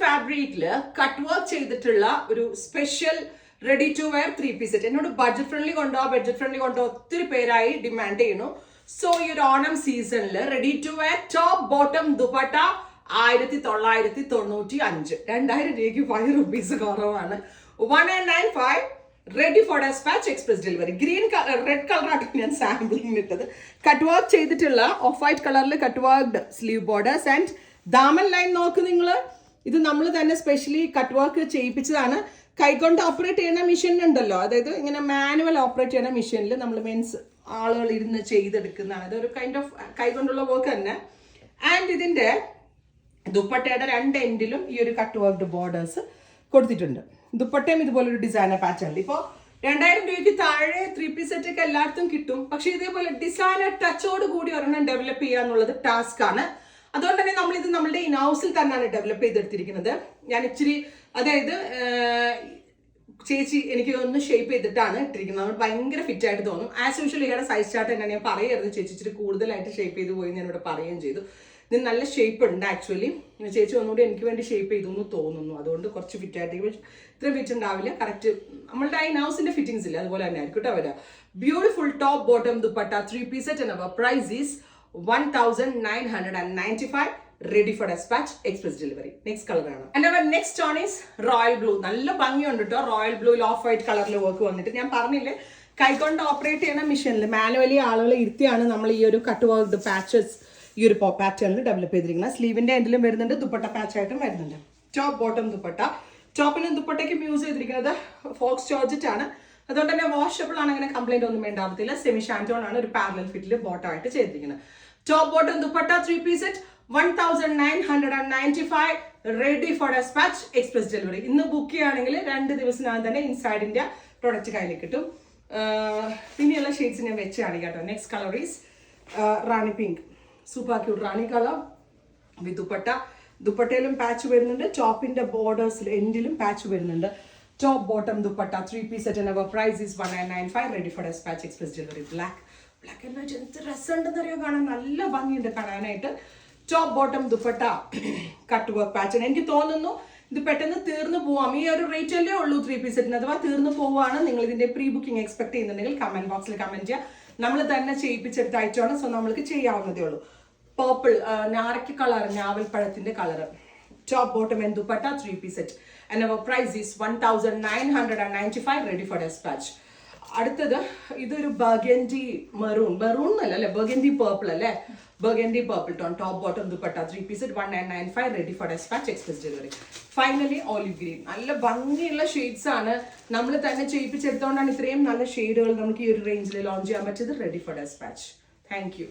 ഫാബ്രിക്കില് cut work ചെയ്തിട്ടുള്ള ഒരു special ready to wear 3-piece set. എന്നോട് ബഡ്ജറ്റ് ഫ്രണ്ട്ലി കൊണ്ടോ ഒത്തിരി പേരായി ഡിമാൻഡ് ചെയ്യുന്നു. സോ ഈ ഒരു ഓണം സീസണിൽ ready to wear top bottom dupatta 1995, 2000 രൂപയ്ക്ക് 5 rupees കുറവാണ്. 1995 ready for dispatch express delivery. Green red കളറാണ് ഞാൻ സാമ്പിളിങ് ഇട്ടത്. കട്ട് വർക്ക് ചെയ്തിട്ടുള്ള ഓഫ് വൈറ്റ് കളറിൽ cut worked sleeve borders and ദാമൻ ലൈൻ നോക്ക് നിങ്ങൾ. ഇത് നമ്മൾ തന്നെ സ്പെഷ്യലി കട്ട് വർക്ക് ചെയ്യിപ്പിച്ചതാണ്. കൈകൊണ്ട് ഓപ്പറേറ്റ് ചെയ്യുന്ന മെഷീൻ ഉണ്ടല്ലോ, അതായത് ഇങ്ങനെ മാനുവൽ ഓപ്പറേറ്റ് ചെയ്യുന്ന മെഷീനിൽ നമ്മൾ മീൻസ് ആളുകൾ ഇരുന്ന് ചെയ്തെടുക്കുന്നതാണ്. ഇതൊരു കൈൻഡ് ഓഫ് കൈകൊണ്ടുള്ള വർക്ക് തന്നെ. ആൻഡ് ഇതിൻ്റെ ദുപ്പട്ടയുടെ 2 എൻഡിലും ഈ ഒരു കട്ട് വർക്ക്ഡ് ബോർഡേഴ്സ് കൊടുത്തിട്ടുണ്ട്. ദുപ്പട്ടയും ഇതുപോലൊരു ഡിസൈനർ പാറ്റേൺ. ഇപ്പോൾ 2000 രൂപയ്ക്ക് താഴെ 3-piece സെറ്റ് ഒക്കെ എല്ലായിടത്തും കിട്ടും. പക്ഷെ ഇതേപോലെ ഡിസൈനർ ടച്ചോട് കൂടി ഒരെണ്ണം ഡെവലപ്പ് ചെയ്യുക എന്നുള്ളത് ടാസ്ക് ആണ്. അതുകൊണ്ട് തന്നെ നമ്മളിത് നമ്മളുടെ ഇൻ ഹൗസിൽ തന്നെയാണ് ഡെവലപ്പ് ചെയ്തെടുത്തിരിക്കുന്നത്. ഞാൻ ഇച്ചിരി അതായത് ചേച്ചി എനിക്ക് ഒന്ന് ഷേപ്പ് ചെയ്തിട്ടാണ് ഇട്ടിരിക്കുന്നത്. നമ്മൾ ഭയങ്കര ഫിറ്റ് ആയിട്ട് തോന്നും. ആസ് യൂഷ്വൽ ഇയാളുടെ സൈസ് ചാർട്ട് തന്നെ ഞാൻ പറയരുത്, ചേച്ചി ഇച്ചിരി കൂടുതലായിട്ട് ഷേപ്പ് ചെയ്ത് പോയി ഞാൻ ഇവിടെ പറയുകയും ചെയ്തു. ഇതിന് നല്ല ഷേപ്പ് ഉണ്ട് ആക്ച്വലി. ചേച്ചി ഒന്നുകൂടി എനിക്ക് വേണ്ടി ഷേപ്പ് ചെയ്തു എന്ന് തോന്നുന്നു. അതുകൊണ്ട് കുറച്ച് ഫിറ്റ് ആയിട്ട്, ഇത്രയും ഫിറ്റ് ഉണ്ടാവില്ല. കറക്റ്റ് നമ്മളുടെ ഇൻ ഹൗസിന്റെ ഫിറ്റിംഗ്സ് ഇല്ല, അതുപോലെ തന്നെ ആയിരിക്കും കേട്ടോ വരിക. Beautiful top bottom dupatta 3-piece set and our price is 1995. Ready for dispatch, express delivery. Next color ആണ്. And our next one is royal blue. നല്ല ഭംഗിയുണ്ട് കേട്ടോ. റോയൽ ബ്ലൂയിൽ ഓഫ് വൈറ്റ് കളറിൽ വർക്ക് വന്നിട്ട് ഞാൻ പറഞ്ഞില്ലേ, കൈകൊണ്ട് ഓപ്പറേറ്റ് ചെയ്യുന്ന മെഷീനിൽ മാനുവലി ആളുകൾ ഇരുത്തിയാണ് നമ്മൾ ഈ ഒരു കട്ട് വർക്ക് പാച്ചസ് ഈ ഒരു പാറ്റേണിൽ ഡെവലപ്പ് ചെയ്തിരിക്കുന്നത്. സ്ലീവിന്റെ എൻഡിലും വരുന്നുണ്ട്, ദുപ്പട്ട പാച്ചായിട്ടും വരുന്നുണ്ട്. Top bottom dupatta. ടോപ്പിനും ദുപ്പട്ടയ്ക്കും യൂസ് ചെയ്തിരിക്കുന്നത് ഫോക്സ് ജോർജറ്റ് ആണ്. അതുകൊണ്ട് തന്നെ വാഷബിൾ ആണ്, അങ്ങനെ കംപ്ലൈന്റ് ഒന്നും വേണ്ടാവത്തില്ല. സെമി ഷാൻറ്റോൺ ആണ് ഒരു പാരലൽ ഫിറ്റിൽ ബോട്ടം ആയിട്ട് ചെയ്തിരിക്കുന്നത്. Top bottom dupatta 3-piece set 1995. Ready for dispatch express delivery. ഇന്ന് ബുക്ക് ചെയ്യുകയാണെങ്കിൽ 2 ദിവസത്തിനകം തന്നെ ഇൻസൈഡ് ഇന്ത്യ പ്രൊഡക്റ്റ് കയ്യിൽ കിട്ടും. ഇനിയുള്ള ഷെയ്ഡ്സ് ഞാൻ വെച്ച് കാണിക്കാം കേട്ടോ. Next colour is rani pink. Super cute rani colour with dupatta. ദുപ്പട്ടയിലും പാച്ച് വരുന്നുണ്ട്, ടോപ്പിന്റെ ബോർഡേഴ്സിൽ എൻഡിലും പാച്ച് വരുന്നുണ്ട്. Top bottom dupatta 3-piece set and our price is 1995. Ready for dispatch express delivery. Black and white എന്ത് രസമുണ്ടെന്ന് അറിയാൻ, കാണാൻ നല്ല ഭംഗിയുണ്ട് കാണാനായിട്ട്. Top bottom dupatta cut work pattern. എനിക്ക് തോന്നുന്നു ഇത് പെട്ടെന്ന് തീർന്നു പോവാം. ഈ ഒരു റേറ്റല്ലേ ഉള്ളൂ 3-piece സെറ്റിന്. അഥവാ തീർന്നു പോവാണ്, നിങ്ങൾ ഇതിന്റെ പ്രീ ബുക്കിംഗ് എക്സ്പെക്ട് ചെയ്യുന്നുണ്ടെങ്കിൽ കമന്റ് ബോക്സിൽ കമന്റ് ചെയ്യുക. നമ്മൾ തന്നെ ചെയ്യിപ്പിച്ചെടുത്ത ഐറ്റമാണ്, സോ നമ്മൾക്ക് ചെയ്യാവുന്നതേ ഉള്ളൂ. പർപ്പിൾ നാരക്ക് കളർ, ഞാവൽപ്പഴത്തിന്റെ colour. Top bottom and dupatta 3-piece set and our price is 1995. Ready for dispatch. അടുത്തത് ഇതൊരു ബർഗൻഡി മെറൂൺ അല്ലേ, ബർഗൻഡി പേർപ്പിൾ അല്ലേ, burgundy purple tone. Top bottom dupatta 3-piece set 1995. Ready for dispatch express delivery. Finally olive green. നല്ല ഭംഗിയുള്ള shades ആണ്. നമ്മൾ തന്നെ ചെയ്യിപ്പിച്ചെടുത്തോണ്ടാണ് ഇത്രയും നല്ല ഷെയ്ഡുകൾ നമുക്ക് ഈ ഒരു റേഞ്ചിൽ ലോഞ്ച് ചെയ്യാൻ പറ്റിയത്. Ready for dispatch. Thank U.